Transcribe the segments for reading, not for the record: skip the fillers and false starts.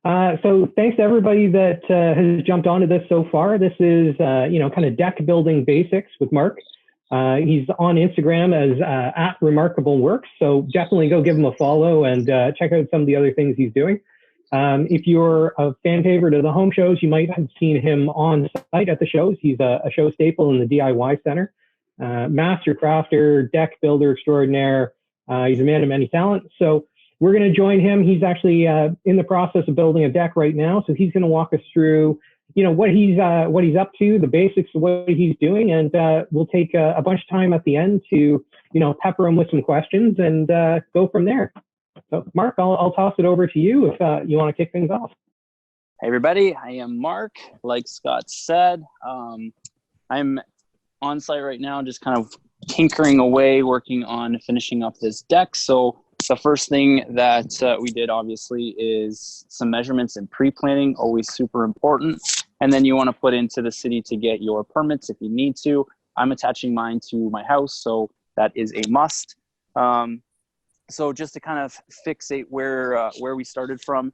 So thanks to everybody that has jumped onto this so far. This is, kind of deck building basics with Mark. He's on Instagram as at Remarkable Works. So definitely go give him a follow and check out some of the other things he's doing. If you're a fan favorite of the home shows, you might have seen him on site at the shows. He's a show staple in the DIY center. Master crafter, deck builder extraordinaire. He's a man of many talents. So we're going to join him. He's actually in the process of building a deck right now. So he's going to walk us through, what he's up to, the basics of what he's doing, and we'll take a bunch of time at the end to, pepper him with some questions and go from there. So Mark, I'll toss it over to you if you want to kick things off. Hey everybody, I am Mark. Like Scott said, I'm on site right now, just kind of tinkering away, working on finishing up this deck. So the first thing that we did obviously is some measurements and pre-planning, always super important. And then you want to put into the city to get your permits if you need to. I'm attaching mine to my house, so that is a must. So just to kind of fixate where we started from,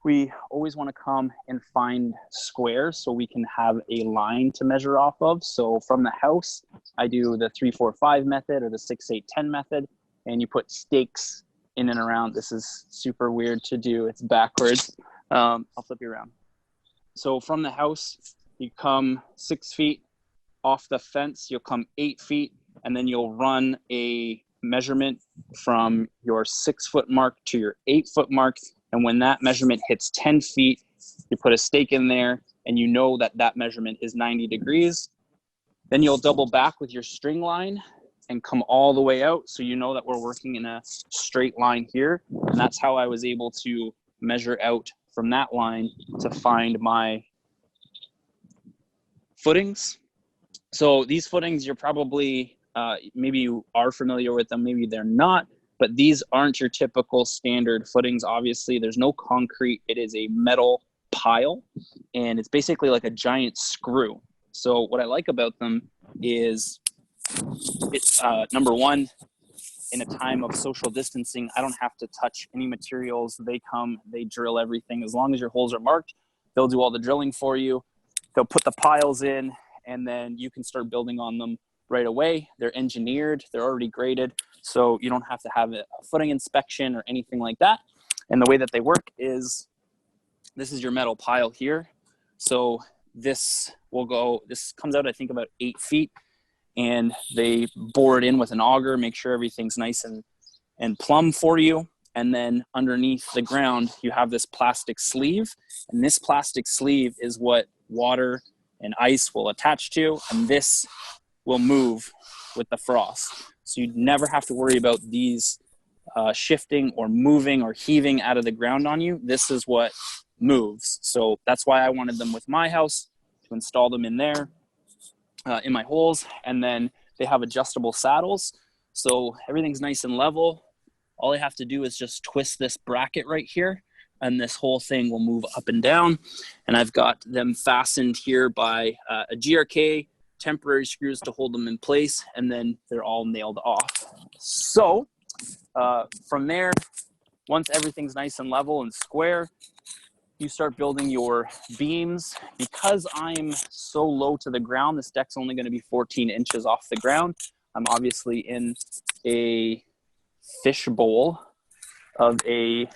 we always want to come and find squares so we can have a line to measure off of. So from the house, I do the 3-4-5 method or the 6-8-10 method, and you put stakes in and around. This is super weird to do. It's backwards. I'll flip you around. So from the house, you come 6 feet off the fence, you'll come 8 feet, and then you'll run a measurement from your 6-foot mark to your 8-foot mark. And when that measurement hits 10 feet, you put a stake in there and you know that that measurement is 90 degrees. Then you'll double back with your string line and come all the way out. So you know that we're working in a straight line here. And that's how I was able to measure out from that line to find my footings. So these footings, you're probably, maybe you are familiar with them, maybe they're not, but these aren't your typical standard footings. Obviously, there's no concrete. It is a metal pile, and it's basically like a giant screw. So what I like about them is it's number one, in a time of social distancing, I don't have to touch any materials. They come, they drill everything. As long as your holes are marked, they'll do all the drilling for you. They'll put the piles in, and then you can start building on them right away. They're engineered, they're already graded, so you don't have to have a footing inspection or anything like that. And the way that they work is, this is your metal pile here. So this comes out, I think, about 8 feet, and they bore it in with an auger, make sure everything's nice and plumb for you. And then underneath the ground, you have this plastic sleeve, and this plastic sleeve is what water and ice will attach to, and this will move with the frost. So you never have to worry about these shifting or moving or heaving out of the ground on you. This is what moves. So that's why I wanted them with my house, to install them in there, in my holes. And then they have adjustable saddles. So everything's nice and level. All I have to do is just twist this bracket right here, and this whole thing will move up and down. And I've got them fastened here by a GRK, temporary screws to hold them in place, and then they're all nailed off. So from there, once everything's nice and level and square, you start building your beams. Because I'm so low to the ground, this deck's only going to be 14 inches off the ground. I'm obviously in a fishbowl of a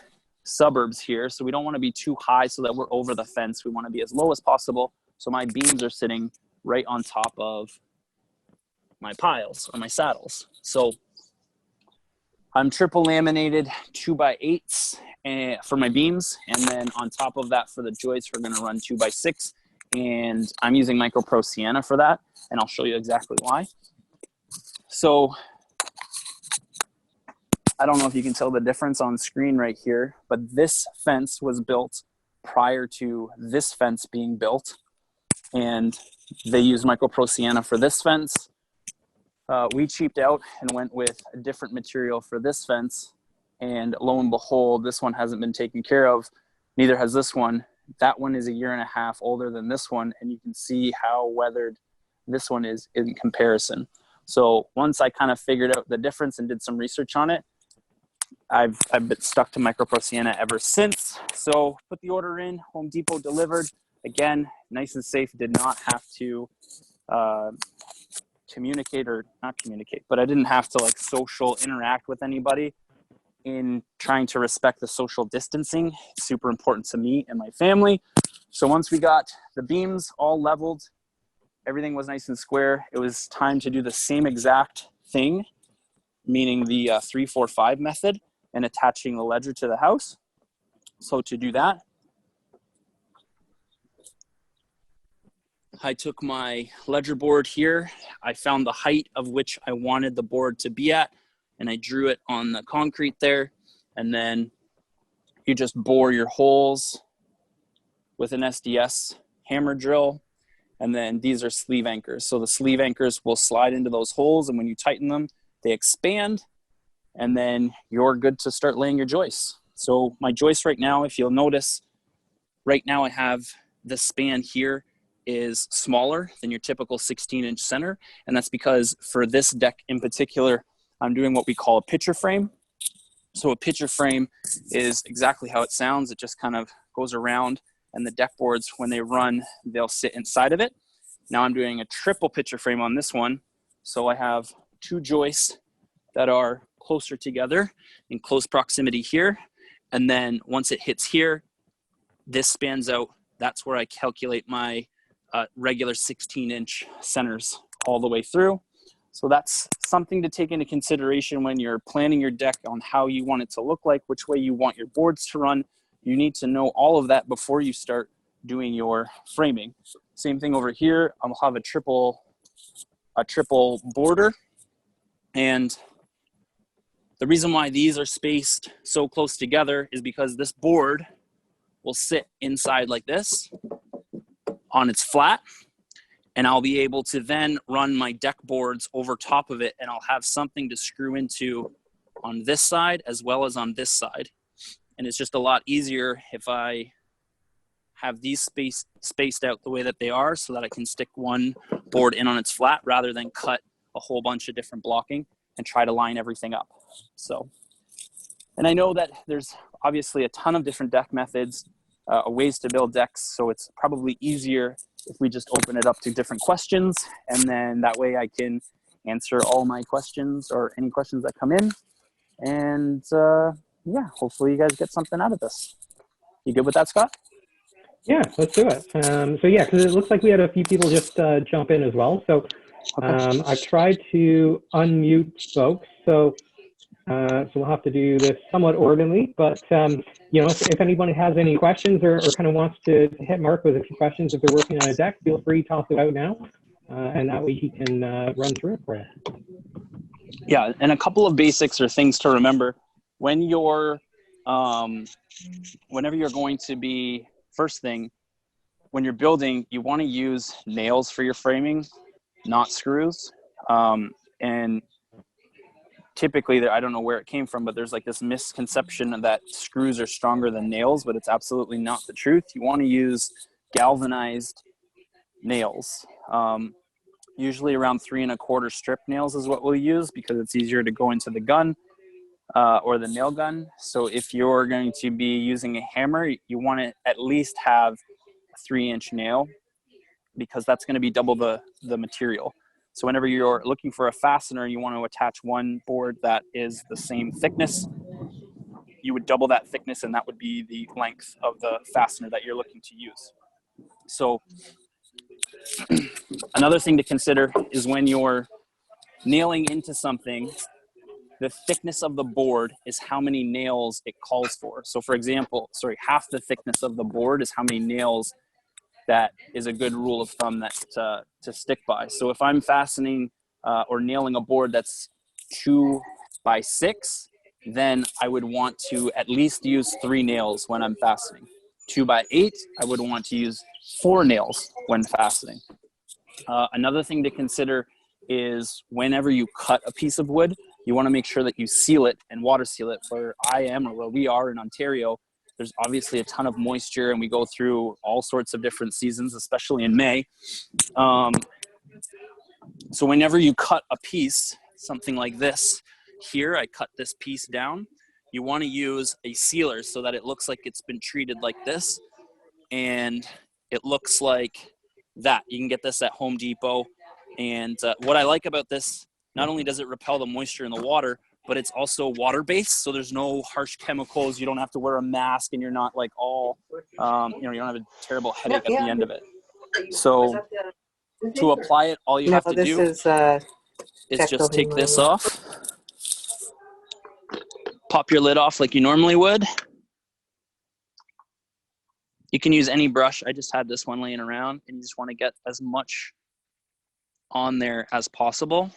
suburbs here, so we don't want to be too high so that we're over the fence. We want to be as low as possible, so my beams are sitting right on top of my piles or my saddles. So I'm triple laminated 2x8s for my beams, and then on top of that for the joists, we're going to run 2x6, and I'm using Micropro Sienna for that, and I'll show you exactly why. So I don't know if you can tell the difference on screen right here, but this fence was built prior to this fence being built, and they used Micropro Sienna for this fence. We cheaped out and went with a different material for this fence, and lo and behold, this one hasn't been taken care of. Neither has this one. That one is 1.5 years older than this one, and you can see how weathered this one is in comparison. So once I kind of figured out the difference and did some research on it, I've been stuck to Micropro Sienna ever since. So put the order in, Home Depot delivered. Again, nice and safe, did not have to communicate, or not communicate, but I didn't have to like social interact with anybody in trying to respect the social distancing. It's super important to me and my family. So once we got the beams all leveled, everything was nice and square, it was time to do the same exact thing, meaning the 3-4-5 method and attaching the ledger to the house. So to do that, I took my ledger board here. I found the height of which I wanted the board to be at, and I drew it on the concrete there. And then you just bore your holes with an SDS hammer drill. And then these are sleeve anchors. So the sleeve anchors will slide into those holes, and when you tighten them, they expand, and then you're good to start laying your joists. So my joist right now, if you'll notice, right now I have the span here is smaller than your typical 16-inch center. And that's because for this deck in particular, I'm doing what we call a picture frame. So a picture frame is exactly how it sounds. It just kind of goes around, and the deck boards, when they run, they'll sit inside of it. Now I'm doing a triple picture frame on this one. So I have two joists that are closer together in close proximity here. And then once it hits here, this spans out. That's where I calculate my regular 16-inch centers all the way through. So that's something to take into consideration when you're planning your deck on how you want it to look like, which way you want your boards to run. You need to know all of that before you start doing your framing. Same thing over here. I'll have a triple border. And the reason why these are spaced so close together is because this board will sit inside like this on its flat, and I'll be able to then run my deck boards over top of it, and I'll have something to screw into on this side as well as on this side. And it's just a lot easier if I have these spaced out the way that they are, so that I can stick one board in on its flat rather than cut a whole bunch of different blocking and try to line everything up. So, and I know that there's obviously a ton of different deck methods, ways to build decks. So it's probably easier if we just open it up to different questions, and then that way I can answer all my questions or any questions that come in. And yeah, hopefully you guys get something out of this. You good with that, Scott? Yeah, let's do it. So yeah, because it looks like we had a few people just jump in as well. So I've tried to unmute folks. So we'll have to do this somewhat orderly, but you know, if anyone has any questions or kind of wants to hit Mark with a few questions, if they're working on a deck, feel free to toss it out now, and that way he can run through it for you. Yeah, and a couple of basics or things to remember when you're, whenever you're going to be, first thing, when you're building, you want to use nails for your framing, not screws. And typically, I don't know where it came from, but there's like this misconception that screws are stronger than nails, but it's absolutely not the truth. You want to use galvanized nails. Usually around 3 1/4 strip nails is what we'll use, because it's easier to go into the gun or the nail gun. So if you're going to be using a hammer, you want to at least have a 3-inch nail, because that's going to be double the material. So whenever you're looking for a fastener, you want to attach one board that is the same thickness, you would double that thickness, and that would be the length of the fastener that you're looking to use. So another thing to consider is when you're nailing into something, the thickness of the board is how many nails it calls for. So for example, half the thickness of the board is how many nails. That is a good rule of thumb that to stick by. So if I'm fastening or nailing a board that's 2 by 6, then I would want to at least use 3 nails when I'm fastening. 2 by 8, I would want to use 4 nails when fastening. Another thing to consider is whenever you cut a piece of wood, you want to make sure that you seal it and water seal it. Where I am, or where we are in Ontario, there's obviously a ton of moisture, and we go through all sorts of different seasons, especially in May. So whenever you cut a piece, something like this, here I cut this piece down, you want to use a sealer so that it looks like it's been treated like this, and it looks like that. You can get this at Home Depot. And what I like about this, not only does it repel the moisture in the water, but it's also water-based, so there's no harsh chemicals. You don't have to wear a mask, and you're not like all, you don't have a terrible headache at the end of it. So to apply it, all you have to do is just take this off, pop your lid off like you normally would. You can use any brush. I just had this one laying around, and you just want to get as much on there as possible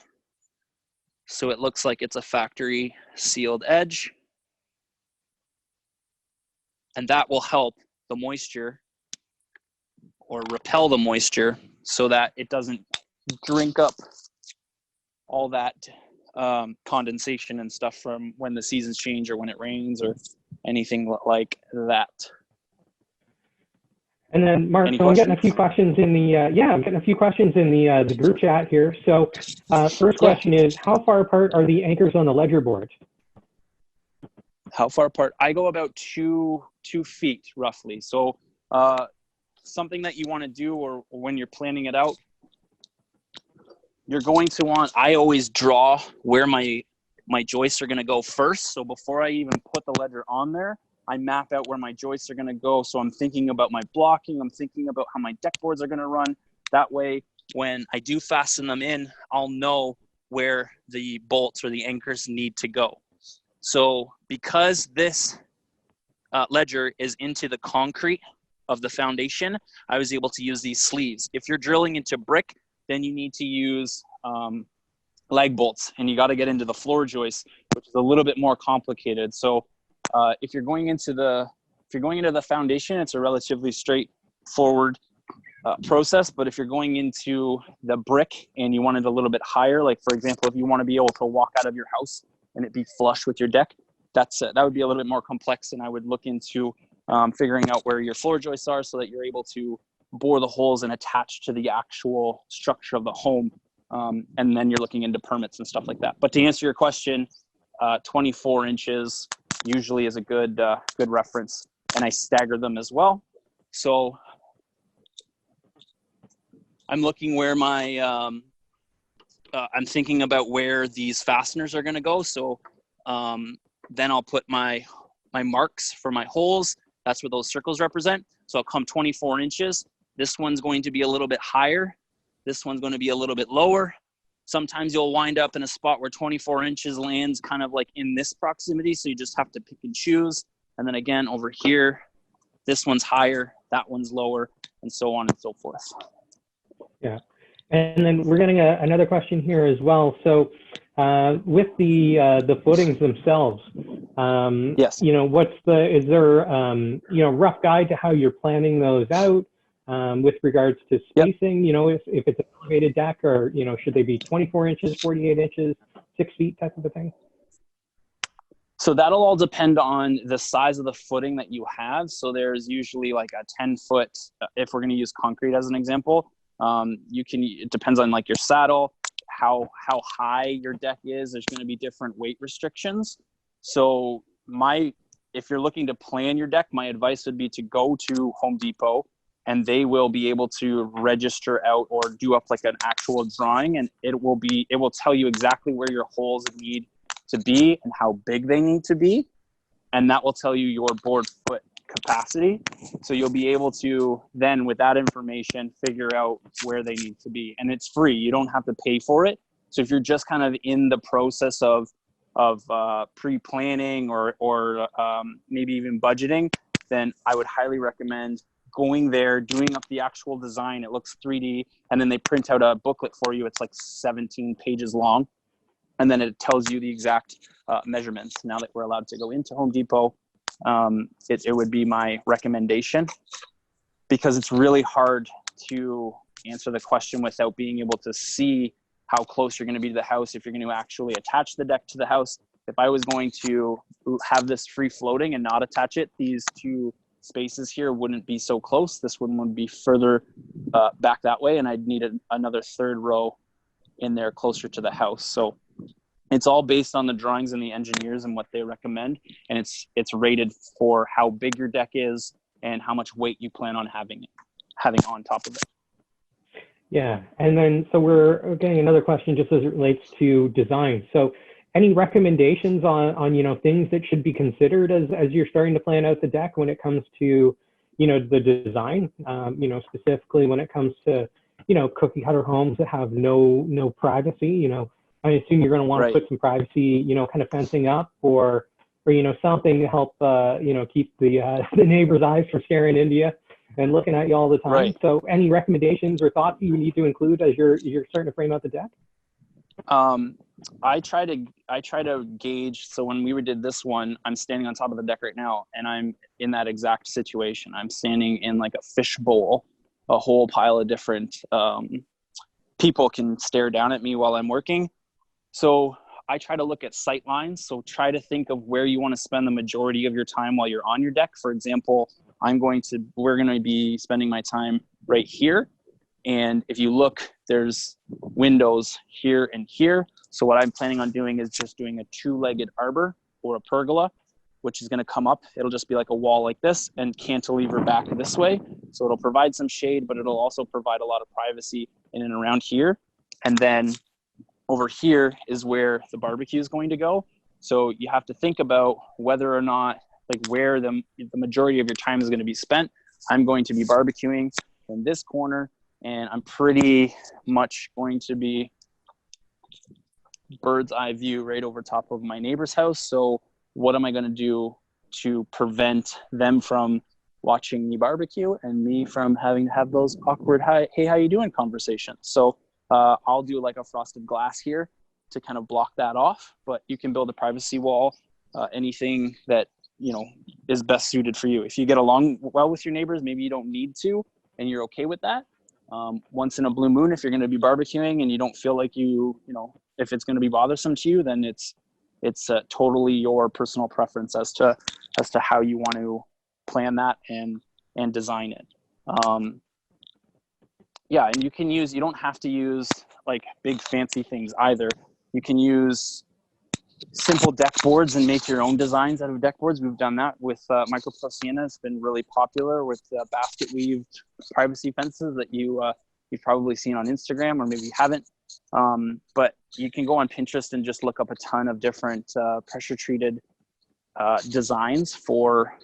so it looks like it's a factory sealed edge, and that will help the moisture or repel the moisture so that it doesn't drink up all that condensation and stuff from when the seasons change or when it rains or anything like that. And then, Mark, so I'm getting a few questions in the I'm getting a few questions in the group chat here. So, first question is, how far apart are the anchors on the ledger board? How far apart? I go about 2 feet roughly. So, something that you want to do, or when you're planning it out, you're going to want. I always draw where my joists are going to go first. So before I even put the ledger on there, I map out where my joists are going to go. So I'm thinking about my blocking. I'm thinking about how my deck boards are going to run. That way, when I do fasten them in, I'll know where the bolts or the anchors need to go. So because this ledger is into the concrete of the foundation, I was able to use these sleeves. If you're drilling into brick, then you need to use lag bolts, and you got to get into the floor joist, which is a little bit more complicated. So if you're going into the foundation, it's a relatively straightforward process. But if you're going into the brick and you want it a little bit higher, like for example, if you want to be able to walk out of your house and it be flush with your deck, that would be a little bit more complex. And I would look into figuring out where your floor joists are so that you're able to bore the holes and attach to the actual structure of the home. And then you're looking into permits and stuff like that. But to answer your question, 24 inches usually is a good reference, and I stagger them as well. So I'm looking where my I'm thinking about where these fasteners are going to go. So then I'll put my marks for my holes. That's what those circles represent. So I'll come 24 inches. This one's going to be a little bit higher. This one's going to be a little bit lower. Sometimes you'll wind up in a spot where 24 inches lands kind of like in this proximity. So you just have to pick and choose. And then again, over here, this one's higher, that one's lower, and so on and so forth. Yeah. And then we're getting another question here as well. So with the footings themselves, yes. Is there, rough guide to how you're planning those out? With regards to spacing, if it's an elevated deck, or, should they be 24 inches, 48 inches, 6 feet type of a thing? So that'll all depend on the size of the footing that you have. So there's usually like a 10-foot, if we're going to use concrete as an example, it depends on like your saddle, how high your deck is. There's going to be different weight restrictions. So if you're looking to plan your deck, my advice would be to go to Home Depot, and they will be able to register out or do up like an actual drawing, and it will tell you exactly where your holes need to be and how big they need to be. And that will tell you your board foot capacity. So you'll be able to then, with that information, figure out where they need to be. And it's free. You don't have to pay for it. So if you're just kind of in the process of pre-planning or maybe even budgeting, then I would highly recommend going there, doing up the actual design. It looks 3D, and then they print out a booklet for you. It's like 17 pages long, and then it tells you the exact measurements. Now that we're allowed to go into Home Depot, it would be my recommendation, because it's really hard to answer the question without being able to see how close you're going to be to the house, if you're going to actually attach the deck to the house. If I was going to have this free floating and not attach it, these two spaces here wouldn't be so close. This one would be further back that way, and I'd need another third row in there closer to the house. So It's all based on the drawings and the engineers and what they recommend, and it's rated for how big your deck is and how much weight you plan on having on top of it. Yeah, and then so we're getting another question just as it relates to design. So any recommendations on things that should be considered as you're starting to plan out the deck when it comes to the design, specifically when it comes to cookie cutter homes that have no privacy. I assume you're going to want to put some privacy, kind of fencing up or something to help keep the neighbor's eyes from staring into you and looking at you all the time. Right. So any recommendations or thoughts you need to include as you're starting to frame out the deck? I try to gauge. So when we did this one, I'm standing on top of the deck right now, and I'm in that exact situation. I'm standing in like a fish bowl. A whole pile of different people can stare down at me while I'm working. So I try to look at sight lines. So try to think of where you want to spend the majority of your time while you're on your deck. For example, we're going to be spending my time right here. And if you look, there's windows here and here. So what I'm planning on doing is just doing a two-legged arbor or a pergola, which is going to come up. It'll just be like a wall like this and cantilever back this way. So it'll provide some shade, but it'll also provide a lot of privacy in and around here. And then over here is where the barbecue is going to go. So you have to think about whether or not, like where the majority of your time is going to be spent. I'm going to be barbecuing in this corner, and I'm pretty much going to be bird's eye view right over top of my neighbor's house. So what am I going to do to prevent them from watching me barbecue and me from having to have those awkward, hey, how you doing conversations? So I'll do like a frosted glass here to kind of block that off, but you can build a privacy wall, anything that, is best suited for you. If you get along well with your neighbors, maybe you don't need to, and you're okay with that. Once in a blue moon, if you're going to be barbecuing and you don't feel like if it's going to be bothersome to you, then it's totally your personal preference as to how you want to plan that and design it. And you don't have to use like big fancy things either. You can use simple deck boards and make your own designs out of deck boards. We've done that with Micropro Sienna. It's been really popular with basket weaved privacy fences that you've probably seen on Instagram, or maybe you haven't. But you can go on Pinterest and just look up a ton of different pressure treated designs for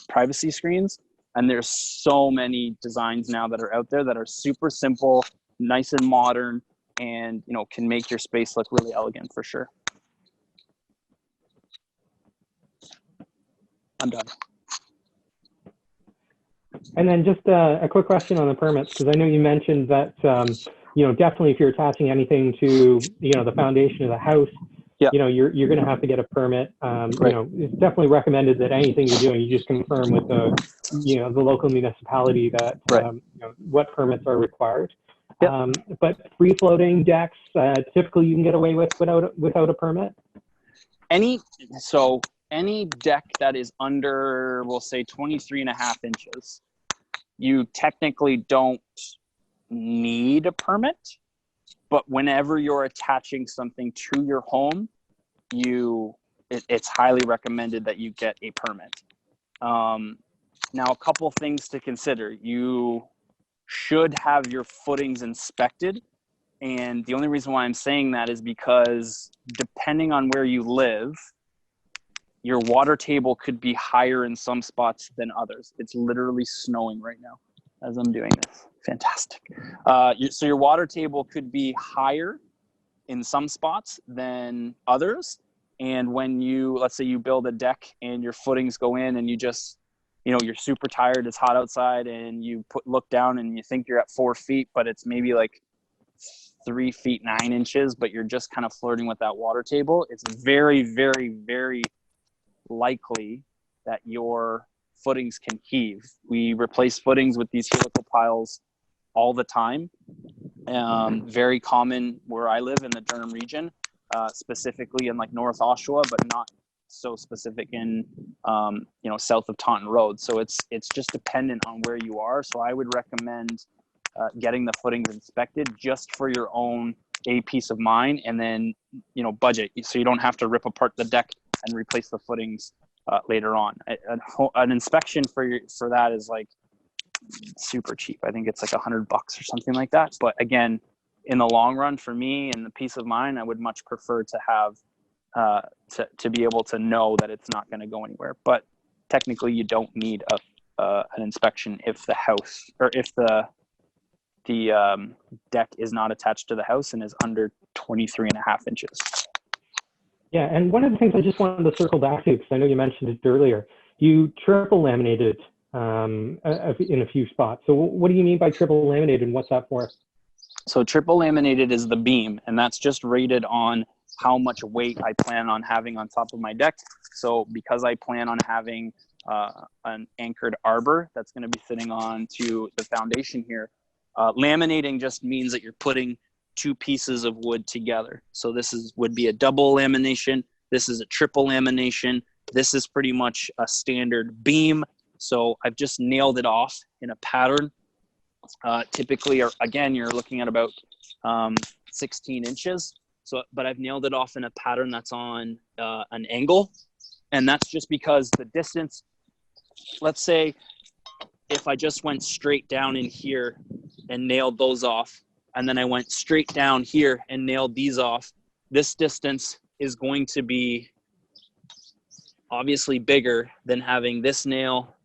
privacy screens. And there's so many designs now that are out there that are super simple, nice and modern, and can make your space look really elegant for sure. I'm done. And then just a quick question on the permits, because I know you mentioned that definitely if you're attaching anything to the foundation of the house, you're going to have to get a permit. It's definitely recommended that anything you're doing, you just confirm with the local municipality that what permits are required. But free floating decks, typically you can get away with without a permit. Any deck that is under, we'll say 23.5 inches, you technically don't need a permit. But whenever you're attaching something to your home, it's highly recommended that you get a permit. Now, a couple things to consider. You should have your footings inspected. And the only reason why I'm saying that is because depending on where you live, your water table could be higher in some spots than others. It's literally snowing right now as I'm doing this. Fantastic. So your water table could be higher in some spots than others. And when let's say you build a deck and your footings go in and you just, you're super tired, it's hot outside, and you look down and you think you're at 4 feet, but it's maybe like 3 feet 9 inches, but you're just kind of flirting with that water table. It's very, very, very likely that your footings can heave. We replace footings with these helical piles all the time. Very common where I live in the Durham region, specifically in like North Oshawa, but not so specific in south of Taunton Road. So it's just dependent on where you are. So I would recommend getting the footings inspected just for your own a peace of mind, and then, you know, budget. So you don't have to rip apart the deck and replace the footings later on. An inspection for that is like super cheap. I think it's like $100 or something like that. But again, in the long run, for me and the peace of mind, I would much prefer to have to be able to know that it's not going to go anywhere. But technically, you don't need an inspection if the house, or if the deck is not attached to the house and is under 23.5 inches. Yeah, and one of the things I just wanted to circle back to, because I know you mentioned it earlier, you triple laminated in a few spots. So what do you mean by triple laminated, and what's that for? So triple laminated is the beam, and that's just rated on how much weight I plan on having on top of my deck. So because I plan on having an anchored arbor that's going to be sitting on to the foundation here, laminating just means that you're putting two pieces of wood together. So this would be a double lamination. This is a triple lamination. This is pretty much a standard beam. So I've just nailed it off in a pattern. Typically, or again, you're looking at about 16 inches. So, but I've nailed it off in a pattern that's on an angle. And that's just because the distance, let's say if I just went straight down in here and nailed those off, and then I went straight down here and nailed these off, this distance is going to be obviously bigger than having this nail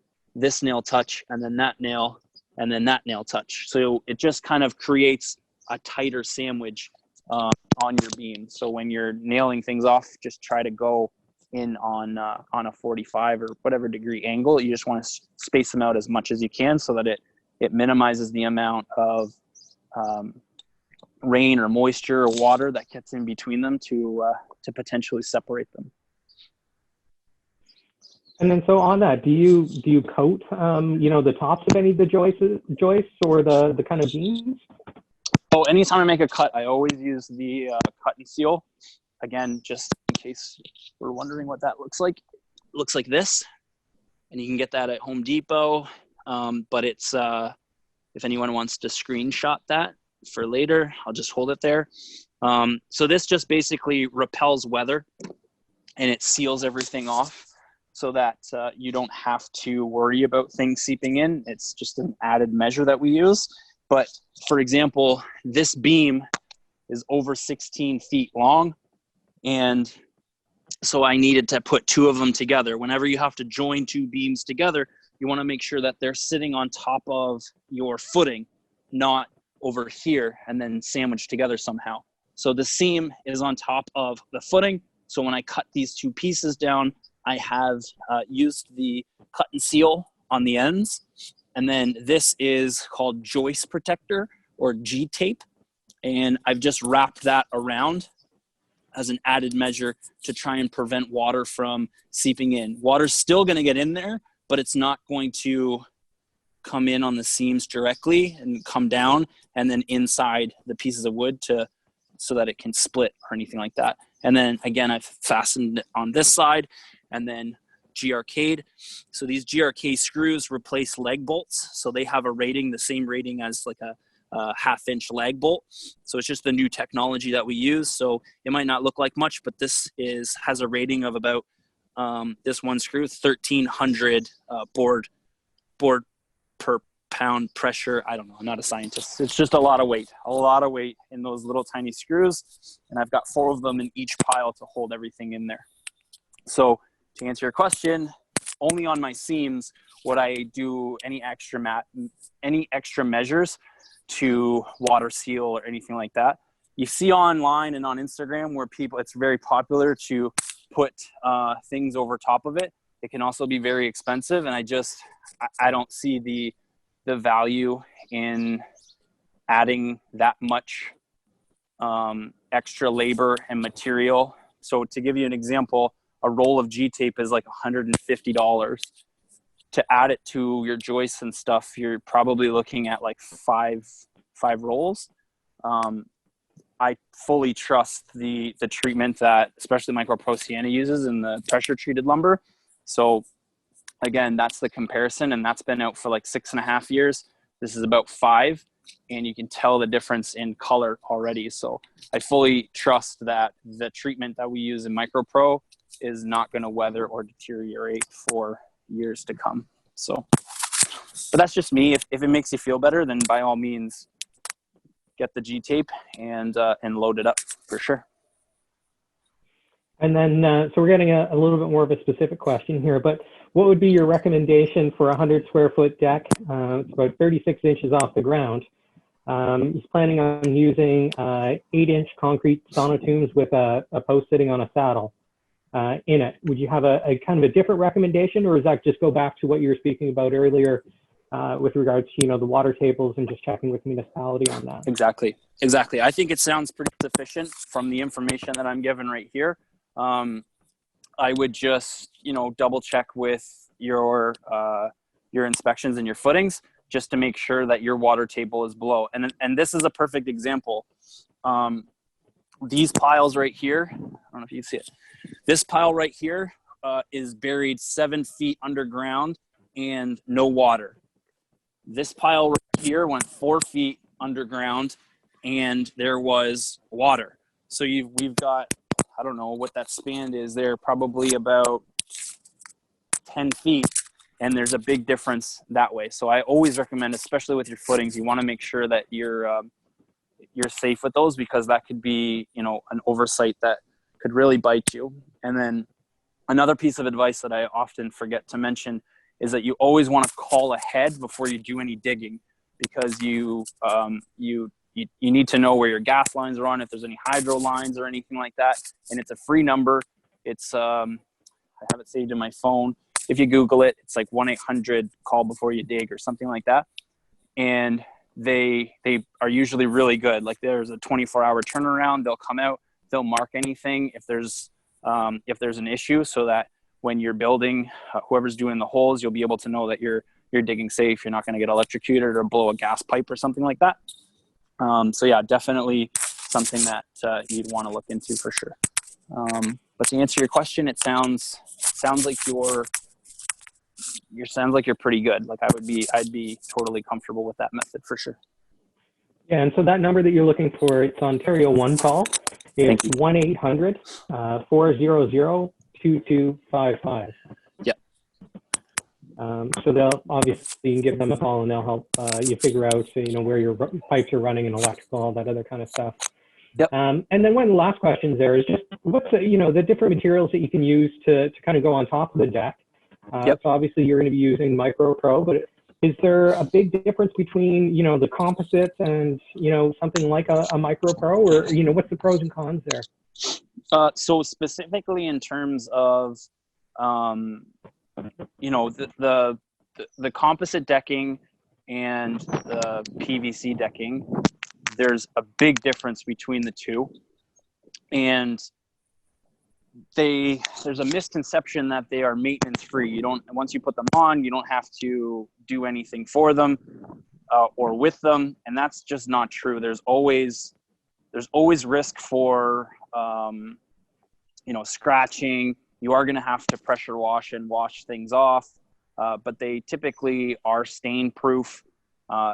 touch, and then that nail, and then that nail touch. So it just kind of creates a tighter sandwich on your beam. So when you're nailing things off, just try to go in on a 45 or whatever degree angle. You just want to space them out as much as you can so that it minimizes the amount of rain or moisture or water that gets in between them to potentially separate them. And then, so on that, do you coat the tops of any of the joists or the kind of beams? So anytime I make a cut, I always use the cut and seal. Again, just in case we're wondering what that looks like. It looks like this, and you can get that at Home Depot. But it's if anyone wants to screenshot that for later, I'll just hold it there. So this just basically repels weather, and it seals everything off so that you don't have to worry about things seeping in. It's just an added measure that we use. But for example, this beam is over 16 feet long, and so I needed to put two of them together. Whenever you have to join two beams together, you want to make sure that they're sitting on top of your footing, not over here and then sandwiched together somehow. So the seam is on top of the footing. So when I cut these two pieces down, I have used the cut and seal on the ends. And then this is called joist protector, or G-tape. And I've just wrapped that around as an added measure to try and prevent water from seeping in. Water's still going to get in there, but it's not going to come in on the seams directly and come down and then inside the pieces of wood so that it can split or anything like that. And then again, I've fastened it on this side and then GRK'd. So these GRK screws replace leg bolts. So they have a rating, the same rating as like a half-inch lag bolt. So it's just the new technology that we use. So it might not look like much, but this has a rating of about this one screw, 1,300 board per pound pressure. I don't know. I'm not a scientist. It's just a lot of weight in those little tiny screws. And I've got 4 of them in each pile to hold everything in there. So to answer your question, only on my seams would I do any extra measures to water seal or anything like that. You see online and on Instagram where it's very popular to put things over top of it. It can also be very expensive, and I don't see the value in adding that much extra labor and material. So to give you an example, a roll of G-tape is like $150. To add it to your joists and stuff, you're probably looking at like five rolls. I fully trust the treatment that especially Micropro Sienna uses in the pressure treated lumber. So again, that's the comparison, and that's been out for like 6.5 years. This is about 5. and you can tell the difference in color already. So I fully trust that the treatment that we use in Micropro is not going to weather or deteriorate for years to come. So, but that's just me. If it makes you feel better, then by all means, get the G tape and load it up for sure. And then, so we're getting a little bit more of a specific question here, but what would be your recommendation for a 100 square foot deck? It's about 36 inches off the ground. He's planning on using 8-inch concrete sonotubes with a post sitting on a saddle in it. Would you have a kind of a different recommendation, or does that just go back to what you were speaking about earlier with regards to, you know, the water tables and just checking with the municipality on that? Exactly. I think it sounds pretty sufficient from the information that I'm given right here. I would just, you know, double check with your inspections and your footings just to make sure that your water table is below. And this is a perfect example. These piles right here, I don't know if you can see it. This pile right here is buried 7 feet underground and no water. This pile right here went 4 feet underground and there was water. So we've got, I don't know what that span is there, probably about 10 feet. And there's a big difference that way. So I always recommend, especially with your footings, you want to make sure that you're safe with those, because that could be, you know, an oversight that could really bite you. And then another piece of advice that I often forget to mention is that you always want to call ahead before you do any digging, because you need to know where your gas lines are on, if there's any hydro lines or anything like that. And it's a free number. It's I have it saved in my phone. If you Google it, it's like 1-800 call before you dig or something like that. And they are usually really good. Like there's a 24-hour turnaround. They'll come out, they'll mark anything if there's an issue, so that when you're building, whoever's doing the holes, you'll be able to know that you're digging safe. You're not going to get electrocuted or blow a gas pipe or something like that. So yeah, definitely something that you'd want to look into for sure. But to answer your question, it sounds like sounds like you're pretty good. Like I'd be totally comfortable with that method for sure. Yeah, and so that number that you're looking for, it's Ontario One Call. It's 1-800-400-2255. Yeah. So they'll obviously give them a call and they'll help you figure out, you know, where your pipes are running and electrical, all that other kind of stuff. Yep. And then one of the last questions there is just what's the different materials that you can use to kind of go on top of the deck. Yep. So obviously you're going to be using Micropro, but is there a big difference between, you know, the composites and, you know, something like a Micropro, or, you know, what's the pros and cons there? So specifically in terms of, you know, the composite decking and the PVC decking, there's a big difference between the two. And there's a misconception that they are maintenance free. Once you put them on, you don't have to do anything for them or with them, and that's just not true. There's always risk for you know, scratching. You are going to have to pressure wash and wash things off, but they typically are stain proof.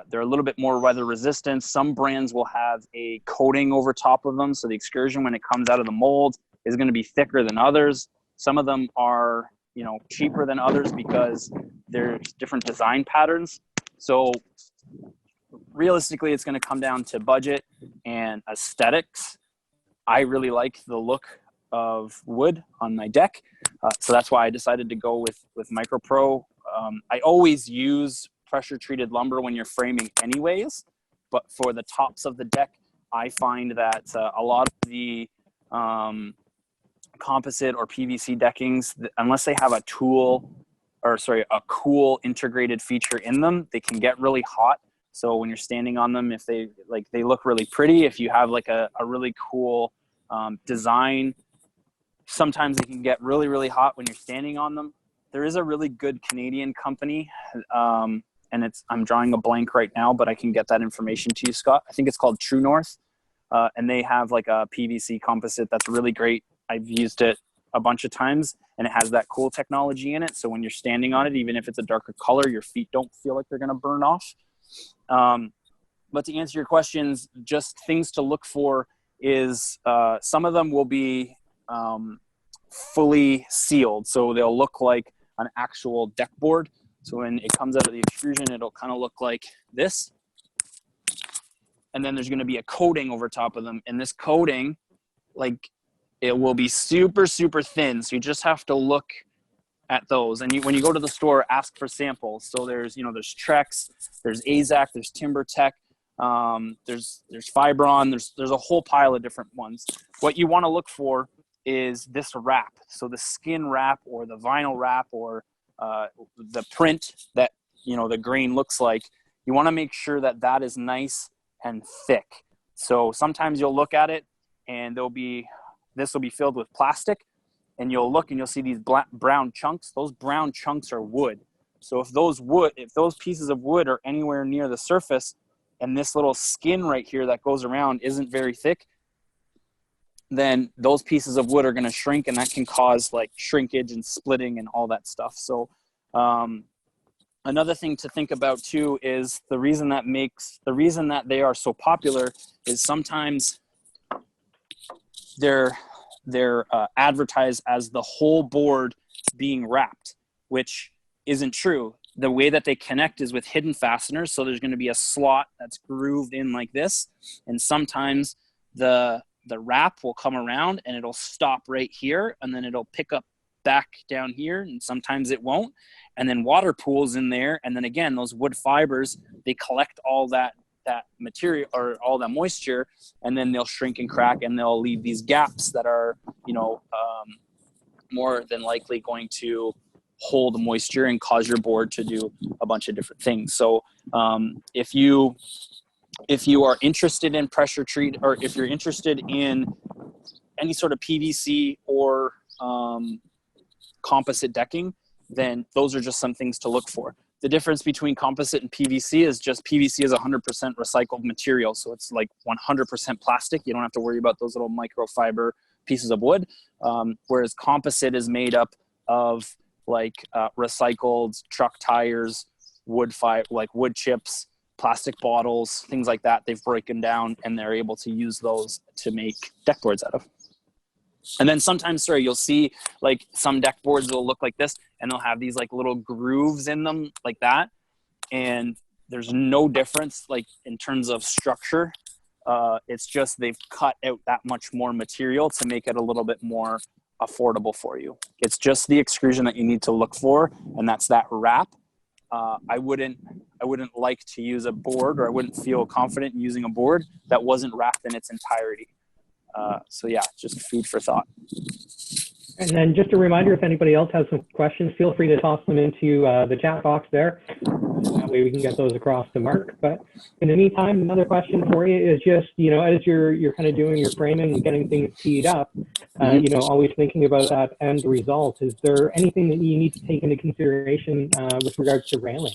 They're a little bit more weather resistant. Some brands will have a coating over top of them, so the excursion when it comes out of the mold is going to be thicker than others. Some of them are, you know, cheaper than others because there's different design patterns. So realistically, it's going to come down to budget and aesthetics. I really like the look of wood on my deck, so that's why I decided to go with Micropro. I always use pressure treated lumber when you're framing anyways, but for the tops of the deck, I find that a lot of the composite or PVC deckings, unless they have a cool integrated feature in them, they can get really hot. So when you're standing on them, if they look really pretty, if you have like a really cool design, sometimes they can get really, really hot when you're standing on them. There is a really good Canadian company, and I'm drawing a blank right now, but I can get that information to you, Scott. I think it's called True North, and they have like a PVC composite that's really great. I've used it a bunch of times, and it has that cool technology in it. So when you're standing on it, even if it's a darker color, your feet don't feel like they're going to burn off. but to answer your questions, just things to look for is some of them will be fully sealed. So they'll look like an actual deck board. So when it comes out of the extrusion, it'll kind of look like this. And then there's going to be a coating over top of them. And this coating, like, it will be super, super thin. So you just have to look at those. And when you go to the store, ask for samples. So there's, there's Trex, there's AZAC, there's TimberTech, there's Fibron, there's a whole pile of different ones. What you want to look for is this wrap. So the skin wrap or the vinyl wrap or the print that, the grain looks like. You want to make sure that that is nice and thick. So sometimes you'll look at it and this will be filled with plastic, and you'll look and you'll see these brown chunks. Those brown chunks are wood. So if those pieces of wood are anywhere near the surface and this little skin right here that goes around isn't very thick, then those pieces of wood are going to shrink, and that can cause like shrinkage and splitting and all that stuff. So another thing to think about too is the reason that they are so popular is sometimes they're advertised as the whole board being wrapped, which isn't true. The way that they connect is with hidden fasteners. So there's going to be a slot that's grooved in like this, and sometimes the wrap will come around and it'll stop right here, and then it'll pick up back down here, and sometimes it won't. And then water pools in there, and then again, those wood fibers, they collect all that material or all that moisture, and then they'll shrink and crack, and they'll leave these gaps that are more than likely going to hold moisture and cause your board to do a bunch of different things. So if you are interested in pressure treat, or if you're interested in any sort of PVC or composite decking, then those are just some things to look for. The difference between composite and PVC is just PVC is 100% recycled material. So it's like 100% plastic. You don't have to worry about those little microfiber pieces of wood. Whereas composite is made up of like recycled truck tires, wood chips, plastic bottles, things like that. They've broken down and they're able to use those to make deck boards out of. And then sometimes, you'll see like some deck boards will look like this, and they'll have these like little grooves in them like that. And there's no difference like in terms of structure. It's just they've cut out that much more material to make it a little bit more affordable for you. It's just the extrusion that you need to look for, and that's that wrap. I wouldn't like to use a board, or I wouldn't feel confident in using a board that wasn't wrapped in its entirety. So yeah, just food for thought. And then just a reminder, if anybody else has some questions, feel free to toss them into the chat box there. That way we can get those across to Mark. But in the meantime, another question for you is just, as you're kind of doing your framing and getting things teed up, always thinking about that end result. Is there anything that you need to take into consideration with regards to railing?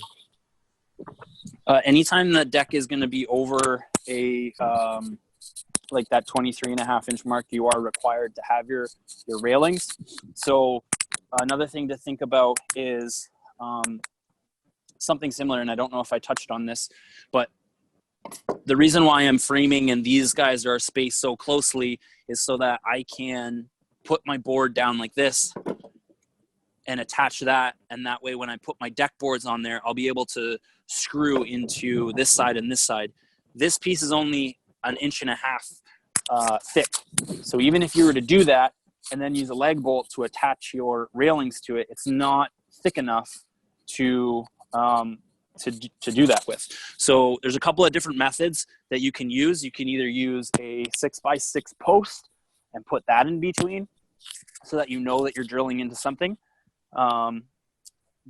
Anytime the deck is going to be over a like that 23.5-inch mark, you are required to have your railings. So another thing to think about is something similar, and I don't know if I touched on this, but the reason why I'm framing and these guys are spaced so closely is so that I can put my board down like this and attach that, and that way when I put my deck boards on there, I'll be able to screw into this side and this side. This piece is only 1.5 inches thick. So even if you were to do that and then use a leg bolt to attach your railings to it, it's not thick enough to do that with. So there's a couple of different methods that you can use. You can either use a 6x6 post and put that in between so that you know that you're drilling into something.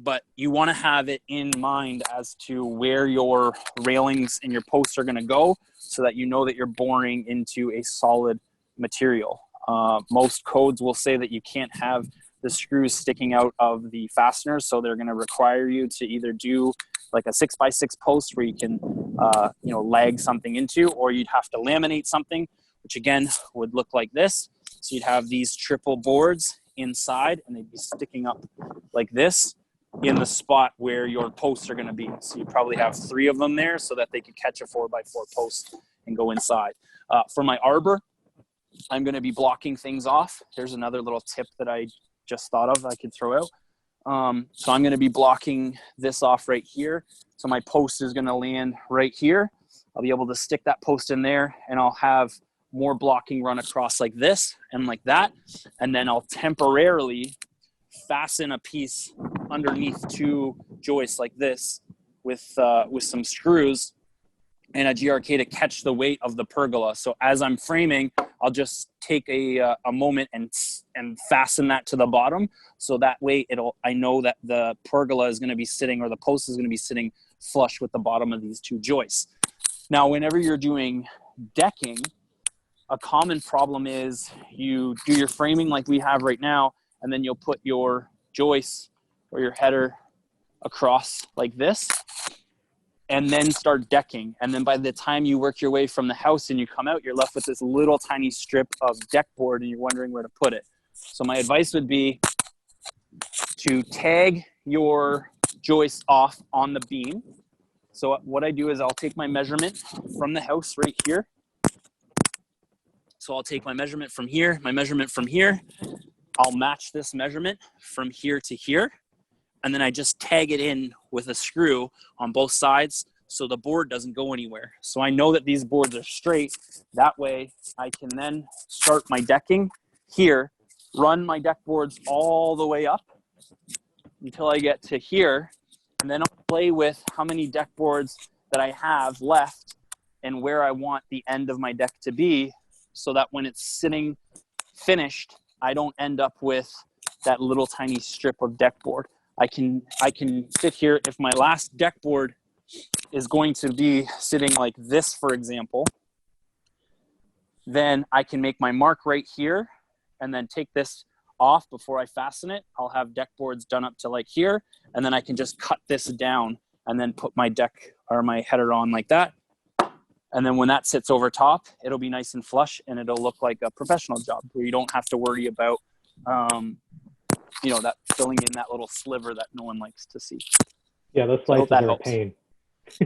But you want to have it in mind as to where your railings and your posts are going to go so that you know that you're boring into a solid material. Most codes will say that you can't have the screws sticking out of the fasteners, so they're going to require you to either do like a 6x6 post where you can lag something into, or you'd have to laminate something, which again would look like this. So you'd have these triple boards inside and they'd be sticking up like this. in the spot where your posts are going to be. So you probably have 3 of them there so that they can catch a 4x4 post and go inside. For my arbor, I'm going to be blocking things off. Here's another little tip that I just thought of I could throw out. So I'm going to be blocking this off right here. So my post is going to land right here. I'll be able to stick that post in there, and I'll have more blocking run across like this and like that. And then I'll temporarily fasten a piece underneath 2 joists like this with some screws and a GRK to catch the weight of the pergola. So as I'm framing, I'll just take a moment and fasten that to the bottom. So that way I know that the pergola is going to be sitting, or the post is going to be sitting flush with the bottom of these 2 joists. Now, whenever you're doing decking, a common problem is you do your framing like we have right now, and then you'll put your joists or your header across like this, and then start decking. And then by the time you work your way from the house and you come out, you're left with this little tiny strip of deck board, and you're wondering where to put it. So my advice would be to tag your joist off on the beam. So what I do is I'll take my measurement from the house right here. So I'll take my measurement from here, my measurement from here. I'll match this measurement from here to here. And then I just tag it in with a screw on both sides so the board doesn't go anywhere. So I know that these boards are straight. That way I can then start my decking here, run my deck boards all the way up until I get to here. And then I'll play with how many deck boards that I have left and where I want the end of my deck to be, so that when it's sitting finished, I don't end up with that little tiny strip of deck board. I can sit here. If my last deck board is going to be sitting like this, for example, then I can make my mark right here and then take this off before I fasten it. I'll have deck boards done up to like here, and then I can just cut this down and then put my deck or my header on like that. And then when that sits over top, it'll be nice and flush, and it'll look like a professional job where you don't have to worry about, that filling in that little sliver that no one likes to see. Yeah, those slices are a pain.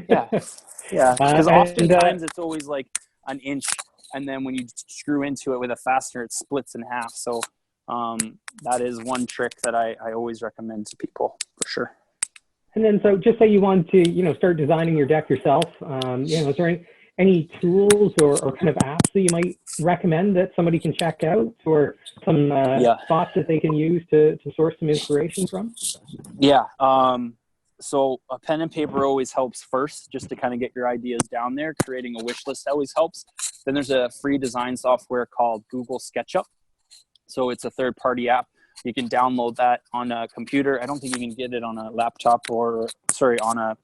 Yeah. Because oftentimes it's always like an inch, and then when you screw into it with a fastener, it splits in half. So that is one trick that I always recommend to people, for sure. And then, so just say you want to, start designing your deck yourself. Is there any tools or kind of apps that you might recommend that somebody can check out, or some spots that they can use to source some inspiration from? Yeah. So a pen and paper always helps first, just to kind of get your ideas down there. Creating a wish list always helps. Then there's a free design software called Google SketchUp. So it's a third-party app. You can download that on a computer. I don't think you can get it on a laptop on a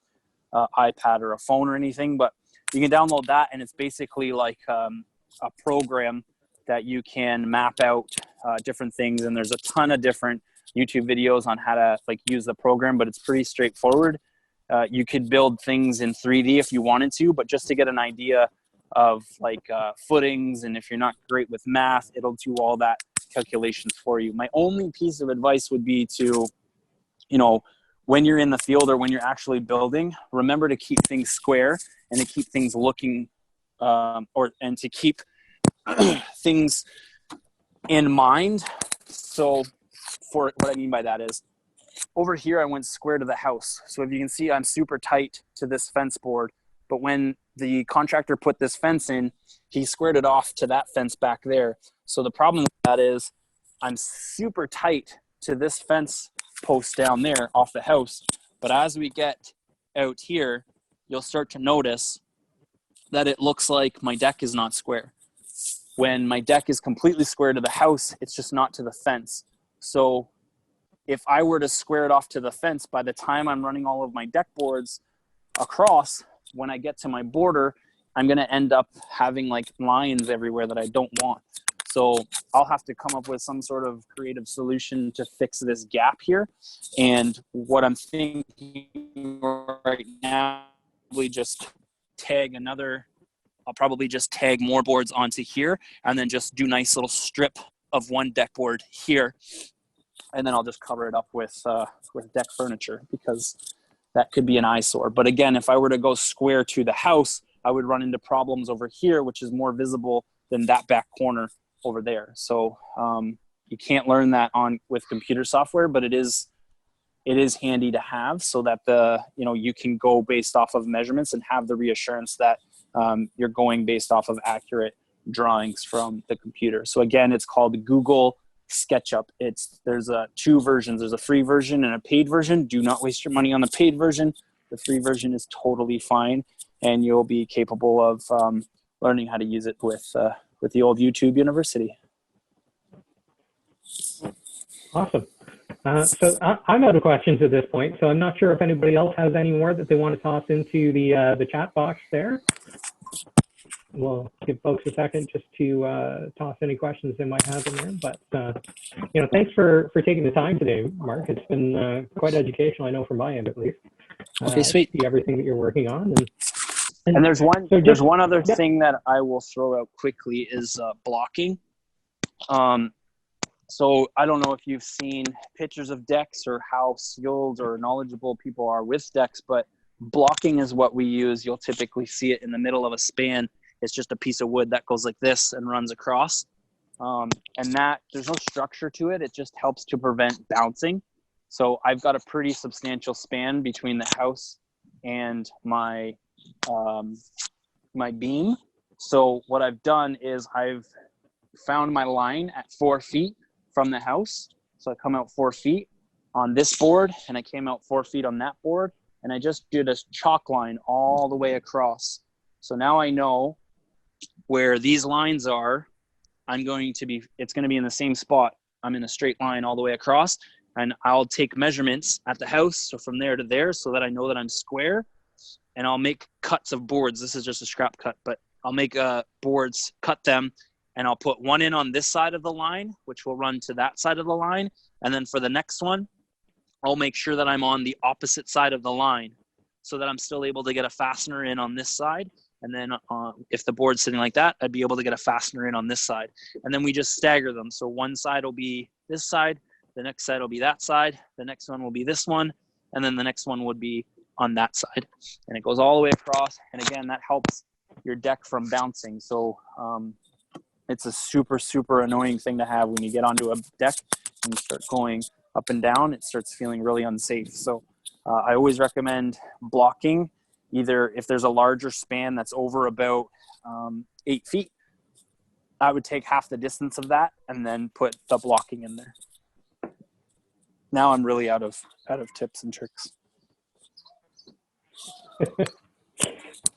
iPad or a phone or anything, but you can download that, and it's basically like a program that you can map out different things. And there's a ton of different YouTube videos on how to use the program, but it's pretty straightforward. You could build things in 3D if you wanted to, but just to get an idea of footings, and if you're not great with math, it'll do all that calculations for you. My only piece of advice would be to, when you're in the field or when you're actually building, remember to keep things square and to keep things looking, and to keep things in mind. So for what I mean by that is, over here I went square to the house. So if you can see, I'm super tight to this fence board, but when the contractor put this fence in, he squared it off to that fence back there. So the problem with that is I'm super tight to this fence post down there off the house. But as we get out here, you'll start to notice that it looks like my deck is not square. When my deck is completely square to the house, it's just not to the fence. So if I were to square it off to the fence, by the time I'm running all of my deck boards across, when I get to my border, I'm going to end up having lines everywhere that I don't want. So I'll have to come up with some sort of creative solution to fix this gap here. And what I'm thinking right now, I'll probably just tag more boards onto here, and then just do nice little strip of one deck board here. and then I'll just cover it up with deck furniture, because that could be an eyesore. But again, if I were to go square to the house, I would run into problems over here, which is more visible than that back corner over there. So you can't learn that with computer software, but it is handy to have, so that you can go based off of measurements and have the reassurance that you're going based off of accurate drawings from the computer. So again, it's called Google SketchUp. There's two versions. There's a free version and a paid version. Do not waste your money on the paid version. The free version is totally fine, and you'll be capable of learning how to use it with the old YouTube University. Awesome. So I'm out of questions at this point, so I'm not sure if anybody else has any more that they want to toss into the chat box there. We'll give folks a second just to toss any questions they might have in there. But thanks for taking the time today, Mark. It's been quite educational, I know, from my end at least. Okay, sweet. See everything that you're working on. And there's one other thing that I will throw out quickly is blocking. So I don't know if you've seen pictures of decks or how skilled or knowledgeable people are with decks, but blocking is what we use. You'll typically see it in the middle of a span. It's just a piece of wood that goes like this and runs across. And that there's no structure to it. It just helps to prevent bouncing. So I've got a pretty substantial span between the house and my beam. So what I've done is I've found my line at 4 feet from the house. So I come out 4 feet on this board, and I came out 4 feet on that board, and I just did a chalk line all the way across. So now I know where these lines are. It's going to be in the same spot. I'm in a straight line all the way across, and I'll take measurements at the house, so from there to there, so that I know that I'm square, and I'll make cuts of boards. This is just a scrap cut, but I'll make boards, cut them, and I'll put one in on this side of the line, which will run to that side of the line. And then for the next one, I'll make sure that I'm on the opposite side of the line, so that I'm still able to get a fastener in on this side. And then if the board's sitting like that, I'd be able to get a fastener in on this side. And then we just stagger them. So one side will be this side, the next side will be that side, the next one will be this one, and then the next one would be on that side. And it goes all the way across. And again, that helps your deck from bouncing. So it's a super, super annoying thing to have when you get onto a deck and you start going up and down. It starts feeling really unsafe. So I always recommend blocking, either if there's a larger span that's over about 8 feet, I would take half the distance of that and then put the blocking in there. Now I'm really out of tips and tricks.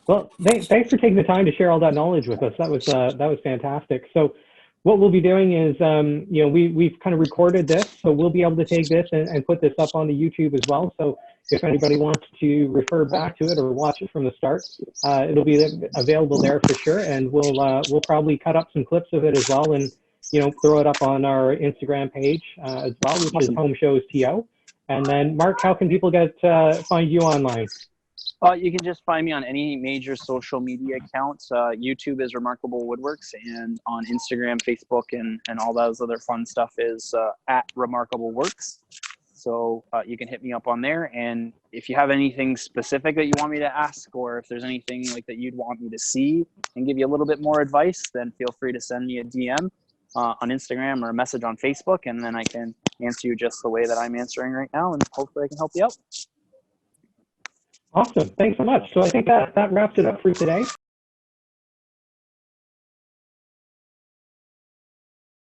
Well, thanks for taking the time to share all that knowledge with us. That was fantastic. So what we'll be doing is, we've kind of recorded this, so we'll be able to take this and put this up on the YouTube as well. So if anybody wants to refer back to it or watch it from the start, it'll be available there for sure. And we'll probably cut up some clips of it as well, and throw it up on our Instagram page as well, which is Home Shows TO. And then, Mark, how can people find you online? You can just find me on any major social media accounts. YouTube is Remarkable Woodworks, and on Instagram, Facebook, and all those other fun stuff is at Remarkable Works. So you can hit me up on there. And if you have anything specific that you want me to ask, or if there's anything like that you'd want me to see and give you a little bit more advice, then feel free to send me a DM on Instagram or a message on Facebook, and then I can answer you just the way that I'm answering right now, and hopefully I can help you out. Awesome. Thanks so much. So I think that wraps it up for today.